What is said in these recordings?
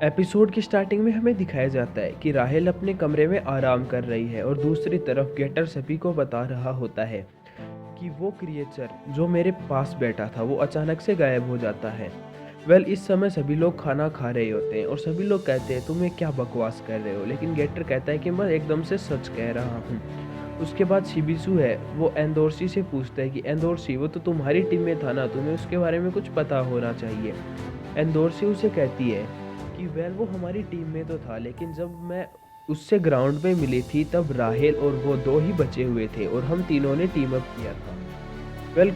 Episode की starting में हमें दिखाया जाता है कि राहेल अपने कमरे में आराम कर रही है और दूसरी तरफ गेटर सभी को बता रहा होता है कि वो क्रिएचर जो मेरे पास बैठा था वो अचानक से गायब हो जाता है। इस समय सभी लोग खाना खा रहे होते हैं और सभी लोग कहते हैं तुम्हें क्या बकवास कर रहे हो, लेकिन गेटर कहता है कि मैं एकदम से सच कह रहा हूँ। उसके बाद शिबिसु है वो एंदोर्सी से पूछता है कि एंदोर्सी वो तो तुम्हारी टीम में था ना, तुम्हें उसके बारे में कुछ पता होना चाहिए। एंदोर्सी उसे कहती है कि वो हमारी टीम में तो था, लेकिन जब मैं उससे ग्राउंड में मिली थी तब राहेल और वो दो ही बचे हुए थे और हम तीनों ने टीम अप किया था।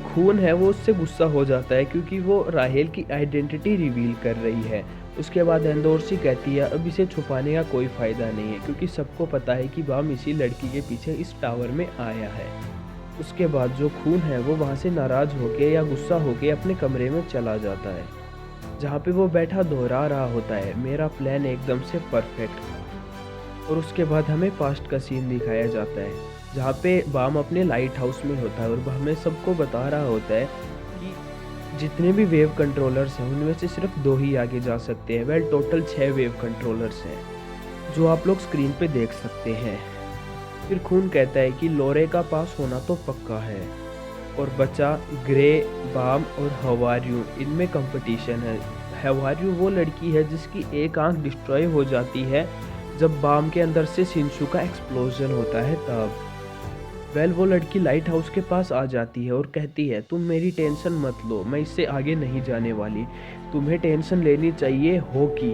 खून है वो उससे गुस्सा हो जाता है क्योंकि वो राहेल की आइडेंटिटी रिवील कर रही है। उसके बाद एंदोर्सी कहती है अब इसे छुपाने का कोई फायदा नहीं है क्योंकि सबको पता है कि बाम इसी लड़की के पीछे इस टावर में आया है। उसके बाद जो खून है वो वहाँ से नाराज होके या गुस्सा होके अपने कमरे में चला जाता है, जहाँ पे वो बैठा दोहरा रहा होता है मेरा प्लान एकदम से परफेक्ट था। और उसके बाद हमें पास्ट का सीन दिखाया जाता है, जहाँ पे बाम अपने लाइट हाउस में होता है और वह हमें सबको बता रहा होता है कि जितने भी वेव कंट्रोलर्स हैं उनमें से सिर्फ 2 ही आगे जा सकते हैं। टोटल 6 वेव कंट्रोलर्स हैं जो आप लोग स्क्रीन पे देख सकते हैं। फिर खून कहता है कि लोरे का पास होना तो पक्का है और बचा ग्रे, बाम और हवारियू, इनमें कंपटीशन है। हवारियू वो लड़की है जिसकी एक आंख डिस्ट्रॉय हो जाती है जब बाम के अंदर से शिनशु का एक्सप्लोजन होता है तब। वो लड़की लाइट हाउस के पास आ जाती है और कहती है तुम मेरी टेंशन मत लो, मैं इससे आगे नहीं जाने वाली। तुम्हें टेंशन लेनी चाहिए होकी,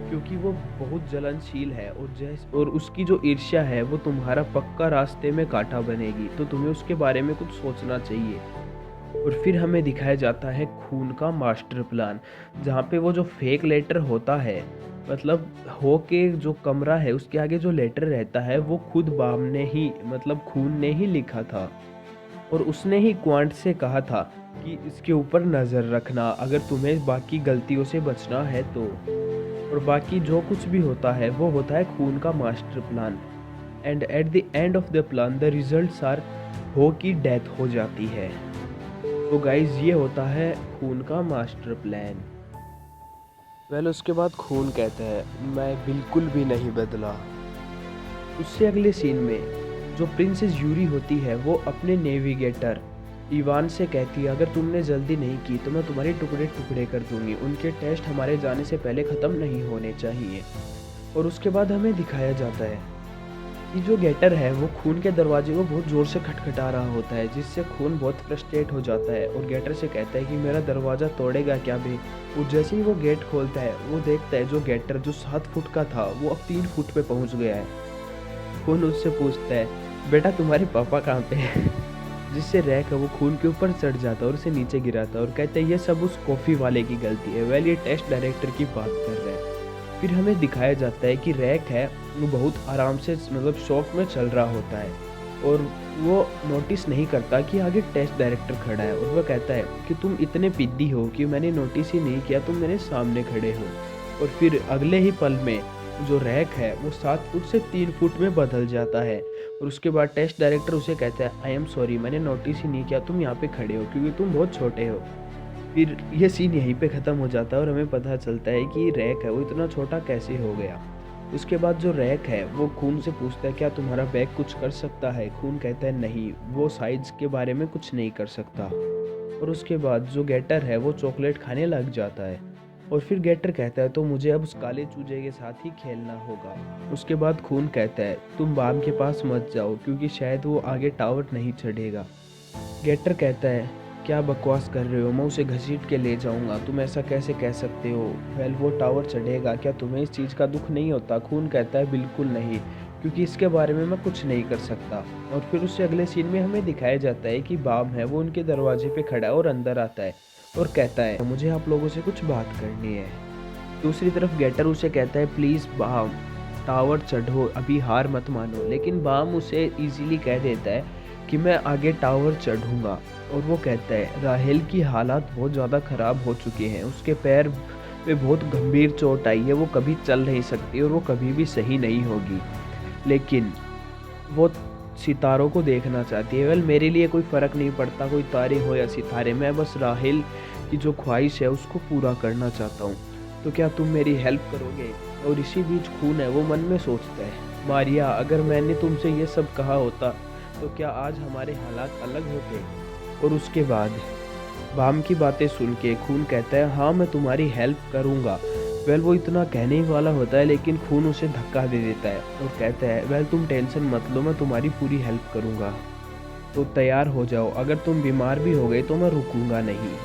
क्योंकि वो बहुत जलनशील है और उसकी जो ईर्ष्या है वो तुम्हारा पक्का रास्ते में कांटा बनेगी, तो तुम्हें उसके बारे में कुछ सोचना चाहिए। और फिर हमें दिखाया जाता है खून का मास्टर प्लान, जहाँ पे वो जो फेक लेटर होता है, मतलब हो के जो कमरा है उसके आगे जो लेटर रहता है वो खुद बाम ने ही, मतलब खून ने ही लिखा था और उसने ही क्वांट से कहा था कि इसके ऊपर नज़र रखना अगर तुम्हें बाकी गलतियों से बचना है तो। और बाकी जो कुछ भी होता है वो होता है खून का master plan. And at the end of the plan the results are हो की डेथ हो जाती है। तो गाइज ये होता है खून का मास्टर प्लान। उसके बाद खून कहता है मैं बिल्कुल भी नहीं बदला। उससे अगले सीन में जो प्रिंसेस यूरी होती है वो अपने नेविगेटर इवान से कहती है अगर तुमने जल्दी नहीं की तो मैं तुम्हारे टुकड़े टुकड़े कर दूंगी, उनके टेस्ट हमारे जाने से पहले ख़त्म नहीं होने चाहिए। और उसके बाद हमें दिखाया जाता है कि जो गेटर है वो खून के दरवाजे को बहुत ज़ोर से खटखटा रहा होता है, जिससे खून बहुत फ्रस्ट्रेट हो जाता है और गेटर से कहता है कि मेरा दरवाज़ा तोड़ेगा क्या बे। और जैसे ही वो गेट खोलता है वो देखता है जो गेटर जो 7 फुट का था वो अब 3 फुट पे पहुंच गया है। खून उससे पूछता है बेटा तुम्हारे पापा कहाँ पे है, जिससे रैक है वो खून के ऊपर चढ़ जाता है और उसे नीचे गिराता है और कहता है ये सब उस कॉफ़ी वाले की गलती है। ये टेस्ट डायरेक्टर की बात कर रहा है। फिर हमें दिखाया जाता है कि रैक है वो बहुत आराम से, मतलब शॉक में चल रहा होता है और वो नोटिस नहीं करता कि आगे टेस्ट डायरेक्टर खड़ा है और वह कहता है कि तुम इतने पिद्दी हो कि मैंने नोटिस ही नहीं किया, तुम मेरे सामने खड़े हो। और फिर अगले ही पल में जो रैक है वो 7 फुट से 3 फुट में बदल जाता है और उसके बाद टेस्ट डायरेक्टर उसे कहता है आई एम सॉरी, मैंने नोटिस ही नहीं किया तुम यहाँ पे खड़े हो क्योंकि तुम बहुत छोटे हो। फिर ये सीन यहीं पे ख़त्म हो जाता है और हमें पता चलता है कि रैक है वो इतना छोटा कैसे हो गया। उसके बाद जो रैक है वो खून से पूछता है क्या तुम्हारा बैग कुछ कर सकता है। खून कहता है नहीं, वो साइज के बारे में कुछ नहीं कर सकता। और उसके बाद जो गेटर है वो चॉकलेट खाने लग जाता है और फिर गेटर कहता है तो मुझे अब उस काले चूजे के साथ ही खेलना होगा। उसके बाद खून कहता है तुम बाम के पास मत जाओ क्योंकि शायद वो आगे टावर नहीं चढ़ेगा। गेटर कहता है क्या बकवास कर रहे हो, मैं उसे घसीट के ले जाऊंगा, तुम ऐसा कैसे कह सकते हो। वो टावर चढ़ेगा, क्या तुम्हें इस चीज़ का दुख नहीं होता। खून कहता है बिल्कुल नहीं, क्योंकि इसके बारे में मैं कुछ नहीं कर सकता। और फिर उससे अगले सीन में हमें दिखाया जाता है कि बाम है वो उनके दरवाजे पे खड़ा है और अंदर आता है और कहता है मुझे आप लोगों से कुछ बात करनी है। दूसरी तरफ गेटर उसे कहता है प्लीज़ बाम टावर चढ़ो, अभी हार मत मानो। लेकिन बाम उसे इजीली कह देता है कि मैं आगे टावर चढ़ूंगा। और वो कहता है राहेल की हालात बहुत ज़्यादा ख़राब हो चुके हैं, उसके पैर पे बहुत गंभीर चोट आई है, वो कभी चल नहीं सकती और वो कभी भी सही नहीं होगी। लेकिन वो सितारों को देखना चाहती है। मेरे लिए कोई फ़र्क नहीं पड़ता कोई तारे हो या सितारे, मैं बस राहेल की जो ख्वाहिश है उसको पूरा करना चाहता हूँ। तो क्या तुम मेरी हेल्प करोगे? और इसी बीच खून है वो मन में सोचता है, मारिया अगर मैंने तुमसे ये सब कहा होता तो क्या आज हमारे हालात अलग होते? और उसके बाद बाम की बातें सुन के खून कहता है हाँ मैं तुम्हारी हेल्प करूँगा। वेल वो इतना कहने ही वाला होता है लेकिन खून उसे धक्का दे देता है और कहता है वेल तुम टेंशन मत लो, मैं तुम्हारी पूरी हेल्प करूँगा। तो तैयार हो जाओ, अगर तुम बीमार भी हो गए तो मैं रुकूंगा नहीं।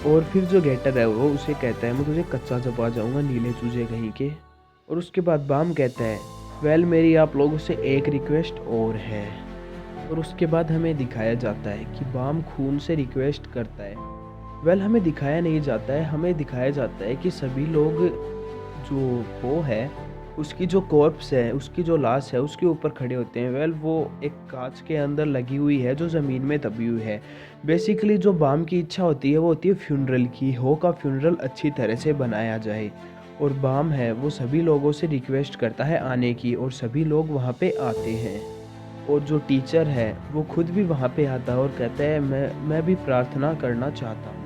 और फिर जो गेटर है वो उसे कहता है मैं तुझे कच्चा चबा जाऊंगा नीले चूजे कहीं के। और उसके बाद बाम कहता है वेल मेरी आप लोगों से एक रिक्वेस्ट और है। और उसके बाद हमें दिखाया जाता है कि बाम खून से रिक्वेस्ट करता है। वेल हमें दिखाया नहीं जाता है, हमें दिखाया जाता है कि सभी लोग जो वो है उसकी जो कॉर्प्स है, उसकी जो लाश है उसके ऊपर खड़े होते हैं। वेल वो एक कांच के अंदर लगी हुई है जो ज़मीन में दबी हुई है। बेसिकली जो बाम की इच्छा होती है वो होती है फ्यूनरल की, हो का फ्यूनरल अच्छी तरह से बनाया जाए। और बाम है वो सभी लोगों से रिक्वेस्ट करता है आने की और सभी लोग वहाँ पे आते हैं। और जो टीचर है वो खुद भी वहाँ पे आता है और कहता है मैं भी प्रार्थना करना चाहता हूँ।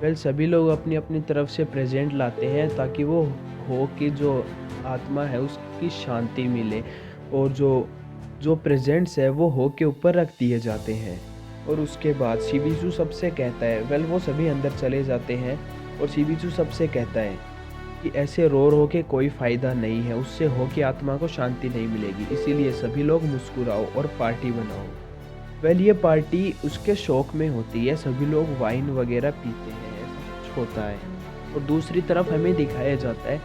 वेल सभी लोग अपनी अपनी तरफ से प्रेजेंट लाते हैं ताकि वो हो की जो आत्मा है उसकी शांति मिले। और जो जो प्रेजेंट्स है वो हो के ऊपर रख दिए जाते हैं। और उसके बाद शिबिजू सबसे कहता है, वेल वो सभी अंदर चले जाते हैं और शिबिजू सबसे कहता है कि ऐसे रो के कोई फ़ायदा नहीं है, उससे हो की आत्मा को शांति नहीं मिलेगी, इसीलिए सभी लोग मुस्कुराओ और पार्टी बनाओ। वेल ये पार्टी उसके शौक में होती है, सभी लोग वाइन वगैरह पीते हैं, ऐसा कुछ होता है। और दूसरी तरफ हमें दिखाया जाता है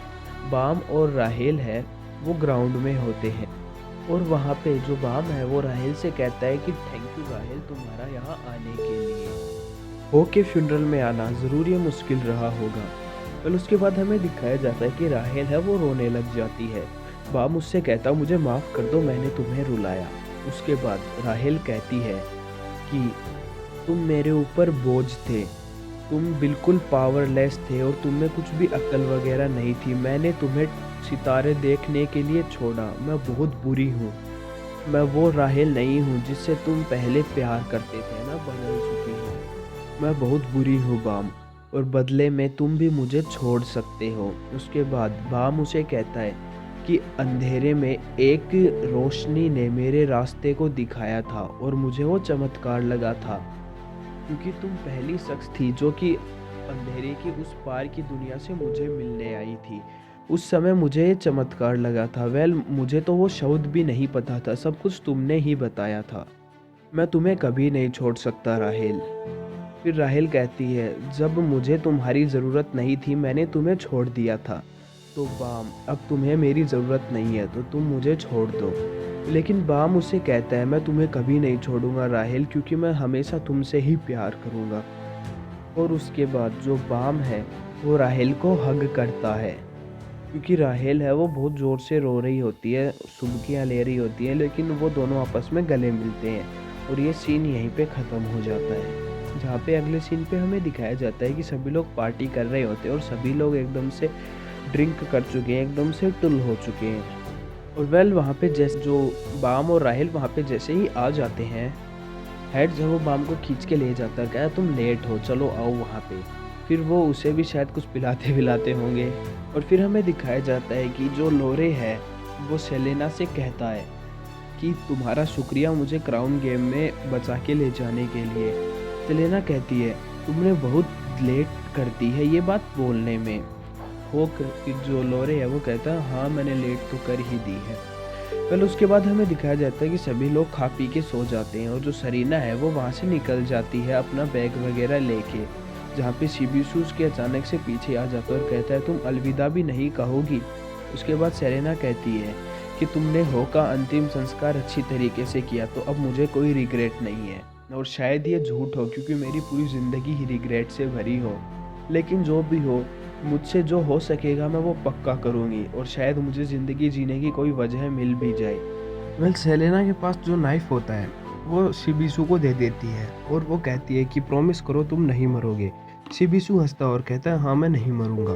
बाम और राहेल है वो ग्राउंड में होते हैं। और वहाँ पे जो बाम है वो राहेल से कहता है कि थैंक यू राहेल तुम्हारा यहाँ आने के लिए, हो के फ्यूनरल में आना ज़रूर ये मुश्किल रहा होगा। फिर उसके बाद हमें दिखाया जाता है कि राहेल है वो रोने लग जाती है। बाम उससे कहता मुझे माफ़ कर दो मैंने तुम्हें रुलाया। उसके बाद राहेल कहती है कि तुम मेरे ऊपर बोझ थे, तुम बिल्कुल पावरलेस थे और तुम में कुछ भी अक्ल वगैरह नहीं थी। मैंने तुम्हें सितारे देखने के लिए छोड़ा, मैं बहुत बुरी हूँ। मैं वो राहेल नहीं हूँ जिससे तुम पहले प्यार करते थे, मैं बदल चुकी हूँ। मैं बहुत बुरी हूँ बाम, और बदले में तुम भी मुझे छोड़ सकते हो। उसके बाद बाम उसे कहता है कि अंधेरे में एक रोशनी ने मेरे रास्ते को दिखाया था और मुझे वो चमत्कार लगा था, क्योंकि तुम पहली शख्स थी जो कि अंधेरे की उस पार की दुनिया से मुझे मिलने आई थी। उस समय मुझे ये चमत्कार लगा था। वेल मुझे तो वो शब्द भी नहीं पता था, सब कुछ तुमने ही बताया था। मैं तुम्हें कभी नहीं छोड़ सकता राहेल। फिर राहेल कहती है जब मुझे तुम्हारी ज़रूरत नहीं थी मैंने तुम्हें छोड़ दिया था, तो बाम अब तुम्हें मेरी ज़रूरत नहीं है तो तुम मुझे छोड़ दो। लेकिन बाम उसे कहता है मैं तुम्हें कभी नहीं छोड़ूंगा राहेल, क्योंकि मैं हमेशा तुमसे ही प्यार करूंगा। और उसके बाद जो बाम है वो राहेल को हग करता है, क्योंकि राहेल है वो बहुत ज़ोर से रो रही होती है, सुबकियाँ ले रही होती है, लेकिन वो दोनों आपस में गले मिलते हैं। और ये सीन यहीं पे ख़त्म हो जाता है, जहाँ पे अगले सीन पे हमें दिखाया जाता है कि सभी लोग पार्टी कर रहे होते हैं और सभी लोग एकदम से ड्रिंक कर चुके हैं, एकदम से टुल हो चुके हैं। और वेल वहाँ पे जैसे जो बाम और राहेल वहाँ पे जैसे ही आ जाते हैं, हेड जो वो बाम को खींच के ले जाता है, कहता तुम लेट हो चलो आओ वहाँ पे। फिर वो उसे भी शायद कुछ पिलाते विलाते होंगे। और फिर हमें दिखाया जाता है कि जो लोरे है वो सेलेना से कहता है कि तुम्हारा शुक्रिया मुझे क्राउन गेम में बचा के ले जाने के लिए। सेलेना कहती है तुमने बहुत लेट कर दी है ये बात बोलने में। होक जो लोरे है वो कहता है हाँ मैंने लेट तो कर ही दी है। फिर उसके बाद हमें दिखाया जाता है कि सभी लोग खा पी के सो जाते हैं और जो सरीना है वो वहाँ से निकल जाती है अपना बैग वगैरह लेके, जहाँ पे शिबिसू उसके अचानक से पीछे आ जाता है और कहता है तुम अलविदा भी नहीं कहोगी। उसके बाद सेरेना कहती है कि तुमने हो का अंतिम संस्कार अच्छी तरीके से किया तो अब मुझे कोई रिग्रेट नहीं है। और शायद ये झूठ हो क्योंकि मेरी पूरी ज़िंदगी ही रिग्रेट से भरी हो, लेकिन जो भी हो मुझसे जो हो सकेगा मैं वो पक्का करूँगी और शायद मुझे ज़िंदगी जीने की कोई वजह मिल भी जाए। वेल सेलेना के पास जो नाइफ़ होता है वो शिबिसू को दे देती है और वो कहती है कि प्रॉमिस करो तुम नहीं मरोगे। शिबिसू हंसता और कहता है हाँ मैं नहीं मरूंगा।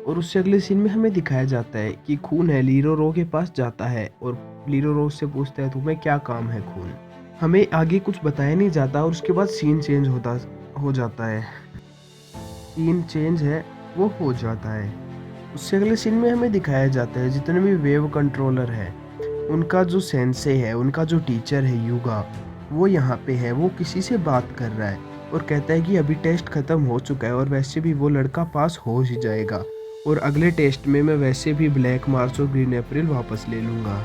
और उससे अगले सीन में हमें दिखाया जाता है कि खून है लीरोरो के पास जाता है और लीरोरो से पूछता है तुम्हें क्या काम है खून। हमें आगे कुछ बताया नहीं जाता और उसके बाद सीन चेंज हो जाता है। सीन चेंज है वो हो जाता है। उससे अगले सीन में हमें दिखाया जाता है जितने भी वेव कंट्रोलर है, उनका जो सेंसे है, उनका जो टीचर है युगा, वो यहाँ पे है। वो किसी से बात कर रहा है और कहता है कि अभी टेस्ट ख़त्म हो चुका है और वैसे भी वो लड़का पास हो ही जाएगा और अगले टेस्ट में मैं वैसे भी ब्लैक मार्च और ग्रीन अप्रैल वापस ले लूँगा।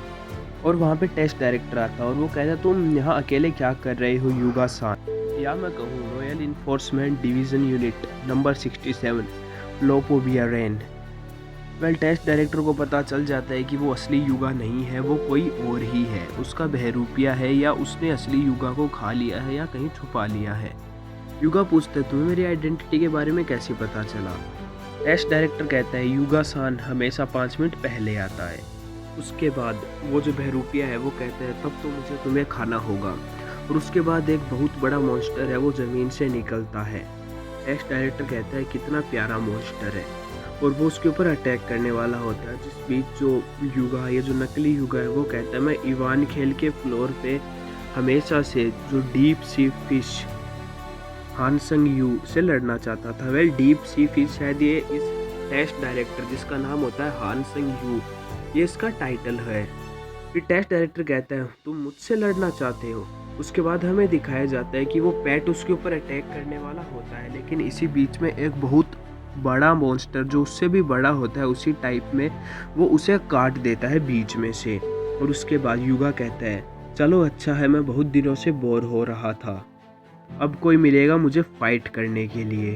और वहाँ पे टेस्ट डायरेक्टर आता है और वो कहता है तुम यहाँ अकेले क्या कर रहे हो युगा सान, या मैं कहूँ royal enforcement division unit number 67 लोपोविया रेन। वेल टेस्ट डायरेक्टर को पता चल जाता है कि वो असली युगा नहीं है, वो कोई और ही है, उसका बहरूपिया है या उसने असली युगा को खा लिया है या कहीं छुपा लिया है। युगा पूछता है तुम्हें मेरी आइडेंटिटी के बारे में कैसे पता चला। टेस्ट डायरेक्टर कहता है युगा सान हमेशा 5 मिनट पहले आता है। उसके बाद वो जो बहरूपिया है वो कहता है तब तो मुझे तुम्हें खाना होगा, और उसके बाद एक बहुत बड़ा मॉन्स्टर है वो ज़मीन से निकलता है। टेस्ट डायरेक्टर कहता है कितना प्यारा मॉन्स्टर है, और वो उसके ऊपर अटैक करने वाला होता है। जिस बीच जो युगा, ये जो नकली युगा है, वो कहता है मैं इवान खेल के फ्लोर पे हमेशा से जो डीप सी फिश हानसंग यू से लड़ना चाहता था। वेल डीप सी फिश शायद ये इस टेस्ट डायरेक्टर जिसका नाम होता है हानसंग यू, ये इसका टाइटल है। फिर टेस्ट डायरेक्टर कहता है तुम मुझसे लड़ना चाहते हो। उसके बाद हमें दिखाया जाता है कि वो पैट उसके ऊपर अटैक करने वाला होता है, लेकिन इसी बीच में एक बहुत बड़ा मॉन्स्टर जो उससे भी बड़ा होता है उसी टाइप में, वो उसे काट देता है बीच में से। और उसके बाद युगा कहता है चलो अच्छा है, मैं बहुत दिनों से बोर हो रहा था, अब कोई मिलेगा मुझे फाइट करने के लिए।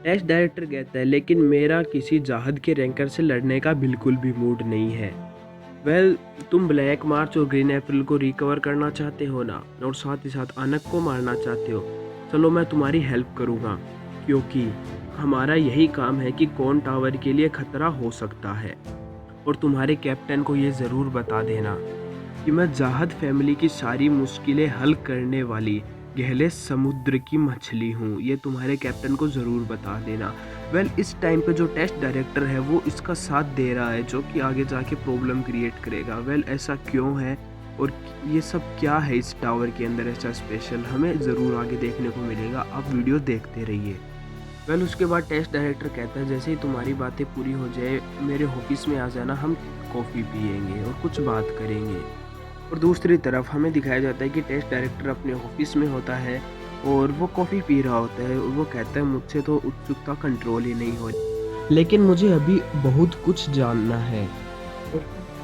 टेस्ट डायरेक्टर कहता है लेकिन मेरा किसी जाहद के रैंकर से लड़ने का बिल्कुल भी मूड नहीं है। वेल तुम ब्लैक मार्च और ग्रीन अप्रैल को रिकवर करना चाहते हो ना, और साथ ही साथ अनक को मारना चाहते हो, चलो मैं तुम्हारी हेल्प करूँगा, क्योंकि हमारा यही काम है कि कौन टावर के लिए खतरा हो सकता है। और तुम्हारे कैप्टन को ये ज़रूर बता देना कि मैं जाहद फैमिली की सारी मुश्किलें हल करने वाली गहरे समुद्र की मछली हूँ, ये तुम्हारे कैप्टन को ज़रूर बता देना। वेल इस टाइम पे जो टेस्ट डायरेक्टर है वो इसका साथ दे रहा है, जो कि आगे जाके प्रॉब्लम क्रिएट करेगा। वेल ऐसा क्यों है और ये सब क्या है इस टावर के अंदर ऐसा स्पेशल, हमें ज़रूर आगे देखने को मिलेगा। आप वीडियो देखते रहिए। वेल उसके बाद टेस्ट डायरेक्टर कहता है जैसे ही तुम्हारी बातें पूरी हो जाए मेरे ऑफिस में आ जाना, हम कॉफ़ी पियेंगे और कुछ बात करेंगे। और दूसरी तरफ हमें दिखाया जाता है कि टेस्ट डायरेक्टर अपने ऑफिस में होता है और वो कॉफ़ी पी रहा होता है, और वो कहता है मुझसे तो उत्सुकता कंट्रोल ही नहीं हो रही, लेकिन मुझे अभी बहुत कुछ जानना है।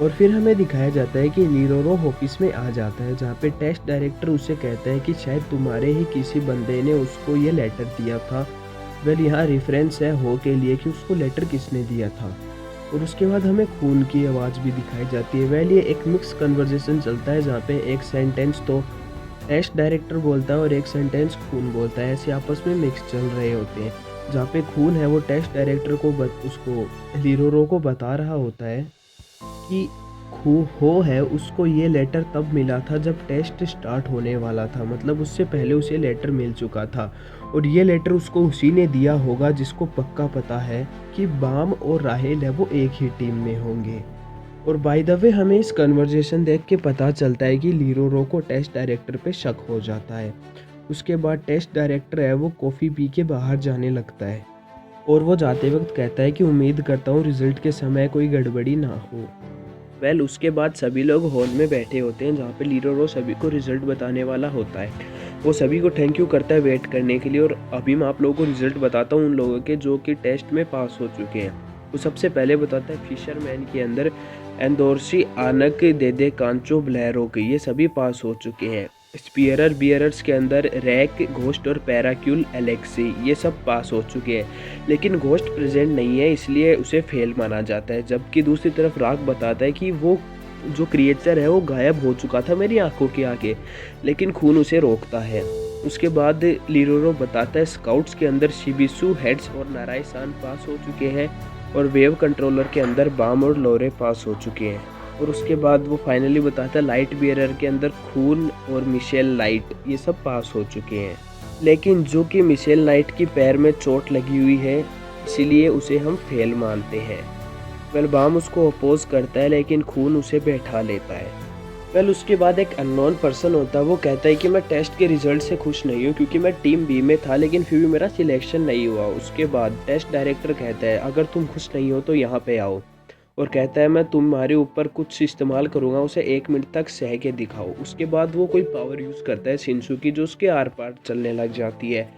और फिर हमें दिखाया जाता है कि लीरोरो ऑफिस में आ जाता है, जहाँ पे टेस्ट डायरेक्टर उससे कहता है कि शायद तुम्हारे ही किसी बंदे ने उसको ये लेटर दिया था। वेल यहाँ रेफरेंस है हो के लिए कि उसको लेटर किसने दिया था। और उसके बाद हमें खून की आवाज़ भी दिखाई जाती है। वेल ये एक मिक्स कन्वर्जेशन चलता है, जहाँ पे एक सेंटेंस तो टेस्ट डायरेक्टर बोलता है और एक सेंटेंस खून बोलता है, ऐसे आपस में मिक्स चल रहे होते हैं। जहाँ पे खून है वो टेस्ट डायरेक्टर को उसको लीरोरो को बता रहा होता है कि हो है उसको ये लेटर तब मिला था जब टेस्ट स्टार्ट होने वाला था, मतलब उससे पहले उसे लेटर मिल चुका था, और ये लेटर उसको उसी ने दिया होगा जिसको पक्का पता है कि बाम और राहेल है वो एक ही टीम में होंगे। और बाय द वे हमें इस कन्वर्जेशन देख के पता चलता है कि लीरोरो को टेस्ट डायरेक्टर पे शक हो जाता है। उसके बाद टेस्ट डायरेक्टर है वो कॉफ़ी पी के बाहर जाने लगता है, और वो जाते वक्त कहता है कि उम्मीद करता हूँ रिजल्ट के समय कोई गड़बड़ी ना हो। वेल उसके बाद सभी लोग हॉल में बैठे होते हैं, जहाँ पे लीरोरो सभी को रिजल्ट बताने वाला होता है। वो सभी को थैंक यू करता है वेट करने के लिए, और अभी मैं आप लोगों को रिजल्ट बताता हूँ उन लोगों के जो कि टेस्ट में पास हो चुके हैं। वो सबसे पहले बताता है फिशरमैन के अंदर एंदोर्सी, आनक, देदे कांचो, ब्लैरो के ये सभी पास हो चुके हैं। स्पीयरर बियरर्स के अंदर रैक, घोस्ट और पैराक्यूल, एलेक्सी ये सब पास हो चुके हैं, लेकिन घोस्ट प्रेजेंट नहीं है इसलिए उसे फेल माना जाता है। जबकि दूसरी तरफ राग बताता है कि वो जो क्रिएचर है वो गायब हो चुका था मेरी आंखों के आगे, लेकिन खून उसे रोकता है। उसके बाद लीरोरो बताता है स्काउट्स के अंदर शिबिसु, हेड्स और नाराई सान पास हो चुके हैं, और वेव कंट्रोलर के अंदर बाम और लोरे पास हो चुके हैं। और उसके बाद वो फाइनली बताता है लाइट बियरर के अंदर खून और मिशेल लाइट ये सब पास हो चुके हैं, लेकिन जो कि मिशेल लाइट की पैर में चोट लगी हुई है इसीलिए उसे हम फेल मानते हैं। वेल बाम उसको अपोज करता है, लेकिन खून उसे बैठा लेता है। वेल उसके बाद एक अननोन पर्सन होता है, वो कहता है कि मैं टेस्ट के रिजल्ट से खुश नहीं हूँ क्योंकि मैं टीम बी में था लेकिन फिर भी मेरा सिलेक्शन नहीं हुआ। उसके बाद टेस्ट डायरेक्टर कहता है अगर तुम खुश नहीं हो तो यहाँ पे आओ, और कहता है मैं तुम्हारे ऊपर कुछ इस्तेमाल करूँगा, उसे 1 मिनट तक सह के दिखाओ। उसके बाद वो कोई पावर यूज़ करता है शिनसू की, जो उसके आर पार चलने लग जाती है।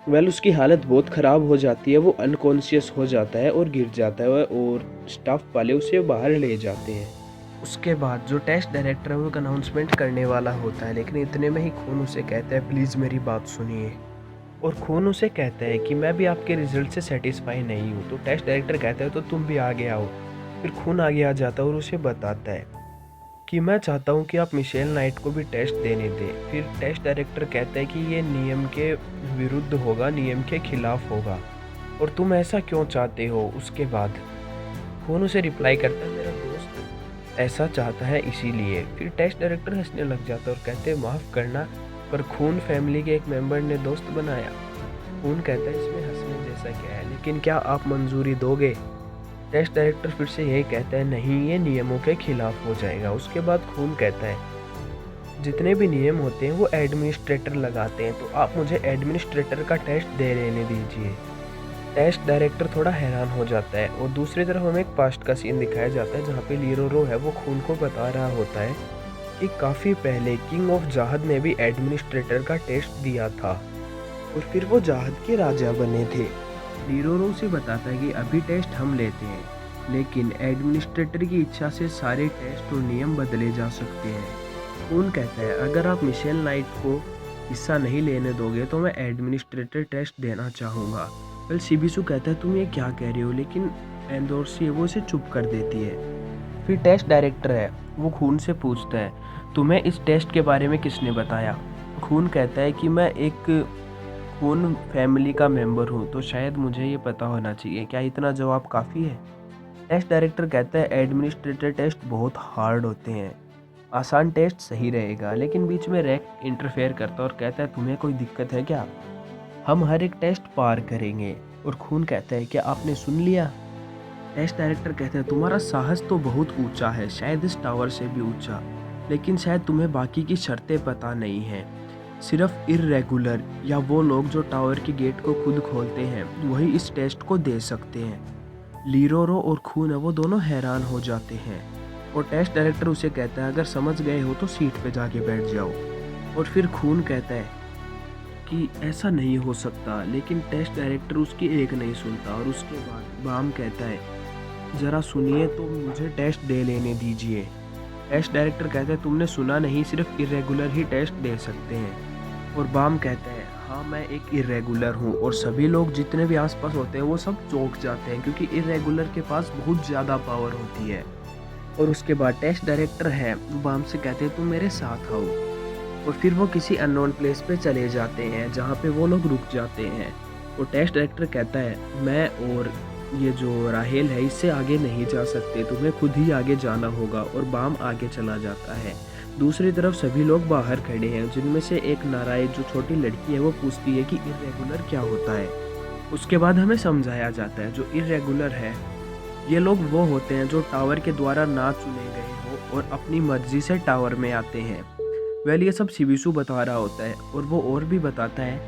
वेल उसकी हालत बहुत ख़राब हो जाती है, वो अनकॉन्शियस हो जाता है और गिर जाता है और स्टाफ वाले उसे बाहर ले जाते हैं। उसके बाद जो टेस्ट डायरेक्टर है वो एक अनाउंसमेंट करने वाला होता है, लेकिन इतने में ही खून उसे कहता है प्लीज़ मेरी बात सुनिए। और खून उसे कहता है कि मैं भी आपके रिजल्ट से सेटिस्फाई नहीं हूँ। तो टेस्ट डायरेक्टर कहता है तो तुम भी आगे आओ। फिर खून आगे आ जाता है और उसे बताता है कि मैं चाहता हूँ कि आप मिशेल नाइट को भी टेस्ट देने दें। फिर टेस्ट डायरेक्टर कहता है कि ये नियम के विरुद्ध होगा, नियम के खिलाफ होगा, और तुम ऐसा क्यों चाहते हो। उसके बाद खून उसे रिप्लाई करता है मेरा दोस्त ऐसा चाहता है इसीलिए। फिर टेस्ट डायरेक्टर हंसने लग जाता है और कहते हैं माफ़ करना, पर खून फैमिली के एक मेंबर ने दोस्त बनाया। खून कहता है इसमें हंसने जैसा क्या है, लेकिन क्या आप मंजूरी दोगे। टेस्ट डायरेक्टर फिर से यही कहता है नहीं, ये नियमों के खिलाफ हो जाएगा। उसके बाद खून कहता है जितने भी नियम होते हैं वो एडमिनिस्ट्रेटर लगाते हैं, तो आप मुझे एडमिनिस्ट्रेटर का टेस्ट दे लेने दीजिए। टेस्ट डायरेक्टर थोड़ा हैरान हो जाता है और दूसरी तरफ हमें एक पास्ट का सीन दिखाया जाता है जहाँ पे लीरोरो है वो खून को बता रहा होता है कि काफ़ी पहले किंग ऑफ जाहद ने भी एडमिनिस्ट्रेटर का टेस्ट दिया था और फिर वो जाहद के राजा बने थे। लीरोरो से बताता है कि अभी टेस्ट हम लेते हैं, लेकिन एडमिनिस्ट्रेटर की इच्छा से सारे टेस्ट और नियम बदले जा सकते हैं। खून कहता है अगर आप मिशेल नाइट को हिस्सा नहीं लेने दोगे तो मैं एडमिनिस्ट्रेटर टेस्ट देना चाहूँगा। वेल शिबिसु कहता है तुम ये क्या कह रहे हो, लेकिन एंडोर्सी वो इसे चुप कर देती है। फिर टेस्ट डायरेक्टर है वो खून से पूछता है तुम्हें इस टेस्ट के बारे में किसने बताया। खून कहता है कि मैं एक खून फैमिली का मेंबर हूँ तो शायद मुझे ये पता होना चाहिए, क्या इतना जवाब काफ़ी है। टेस्ट डायरेक्टर कहता है एडमिनिस्ट्रेटर टेस्ट बहुत हार्ड होते हैं, आसान टेस्ट सही रहेगा। लेकिन बीच में रैक इंटरफेयर करता है और कहता है तुम्हें कोई दिक्कत है क्या, हम हर एक टेस्ट पार करेंगे। और खून कहता है क्या आपने सुन लिया। टेस्ट डायरेक्टर कहते हैं तुम्हारा साहस तो बहुत ऊंचा है, शायद इस टावर से भी ऊंचा, लेकिन शायद तुम्हें बाकी की शर्तें पता नहीं हैं। सिर्फ इर्रेगुलर या वो लोग जो टावर के गेट को खुद खोलते हैं वही इस टेस्ट को दे सकते हैं। लीरोरो और खून है वो दोनों हैरान हो जाते हैं और टेस्ट डायरेक्टर उसे कहता है अगर समझ गए हो तो सीट पे जाके बैठ जाओ। और फिर खून कहता है कि ऐसा नहीं हो सकता, लेकिन टेस्ट डायरेक्टर उसकी एक नहीं सुनता। और उसके बाद बाम कहता है ज़रा सुनिए तो मुझे टेस्ट दे लेने दीजिए। टेस्ट डायरेक्टर कहता है तुमने सुना नहीं, सिर्फ इरेगुलर ही टेस्ट दे सकते हैं। और बाम कहता है हाँ मैं एक इरेगुलर हूँ। और सभी लोग जितने भी आसपास होते हैं वो सब चौंक जाते हैं क्योंकि इरेगुलर के पास बहुत ज़्यादा पावर होती है। और उसके बाद टेस्ट डायरेक्टर है वो बाम से कहते हैं तुम मेरे साथ आओ। और फिर वो किसी अननोन प्लेस पे चले जाते हैं जहाँ पे वो लोग रुक जाते हैं। और टेस्ट डायरेक्टर कहता है मैं और ये जो राहेल है इससे आगे नहीं जा सकते, तुम्हें खुद ही आगे जाना होगा। और बाम आगे चला जाता है। दूसरी तरफ सभी लोग बाहर खड़े हैं, जिनमें से एक नाराय जो छोटी लड़की है वो पूछती है कि इरेगुलर क्या होता है। उसके बाद हमें समझाया जाता है जो इरेगुलर है ये लोग वो होते हैं जो टावर के द्वारा ना चुने गए हो और अपनी मर्जी से टावर में आते हैं। वेल ये सब शिबिसु बता रहा होता है और वो और भी बताता है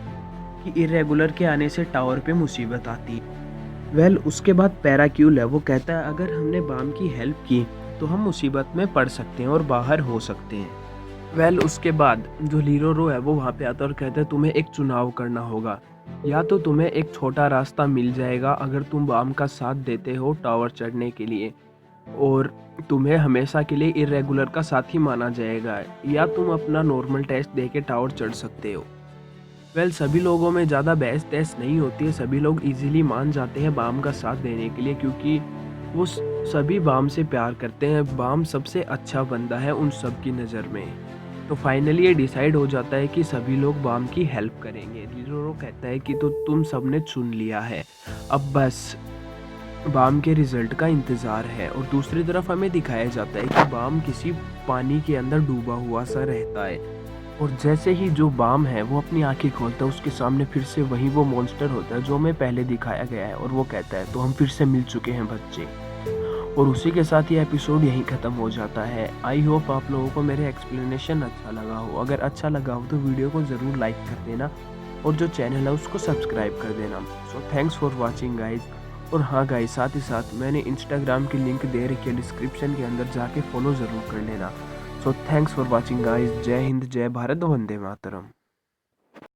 कि इरेगुलर के आने से टावर पे मुसीबत आती है। वेल उसके बाद पैराक्यूल है वो कहता है अगर हमने बाम की हेल्प की तो हम मुसीबत में पड़ सकते हैं और बाहर हो सकते हैं। वेल उसके बाद जो लीरोरो है वो वहाँ पे आता है और कहता है तुम्हें एक चुनाव करना होगा, या तो तुम्हें एक छोटा रास्ता मिल जाएगा अगर तुम बाम का साथ देते हो टावर चढ़ने के लिए, और तुम्हें हमेशा के लिए इरेगुलर का साथ ही माना जाएगा, या तुम अपना नॉर्मल टेस्ट दे के टावर चढ़ सकते हो। वेल सभी लोगों में ज़्यादा बहस तहस नहीं होती है, सभी लोग इजीली मान जाते हैं बाम का साथ देने के लिए क्योंकि वो सभी बाम से प्यार करते हैं। बाम सबसे अच्छा बंदा है उन सब की नज़र में। तो फाइनली ये डिसाइड हो जाता है कि सभी लोग बाम की हेल्प करेंगे। लीरोरो कहता है कि तो तुम सबने चुन लिया है, अब बस बाम के रिजल्ट का इंतज़ार है। और दूसरी तरफ हमें दिखाया जाता है कि बाम किसी पानी के अंदर डूबा हुआ सा रहता है और जैसे ही जो बाम है वो अपनी आंखें खोलता है उसके सामने फिर से वही वो मॉन्स्टर होता है जो हमें पहले दिखाया गया है और वो कहता है तो हम फिर से मिल चुके हैं बच्चे। और उसी के साथ ये एपिसोड यहीं ख़त्म हो जाता है। आई होप आप लोगों को मेरे एक्सप्लेनेशन अच्छा लगा हो। अगर अच्छा लगा हो तो वीडियो को ज़रूर लाइक कर देना और जो चैनल है उसको सब्सक्राइब कर देना। So thanks for watching guys. और हाँ गाइज, साथ ही साथ मैंने इंस्टाग्राम की लिंक दे रखी है डिस्क्रिप्शन के अंदर, जाके फॉलो ज़रूर कर लेना। So thanks for watching guys. जय हिंद, जय भारत, वंदे मातरम।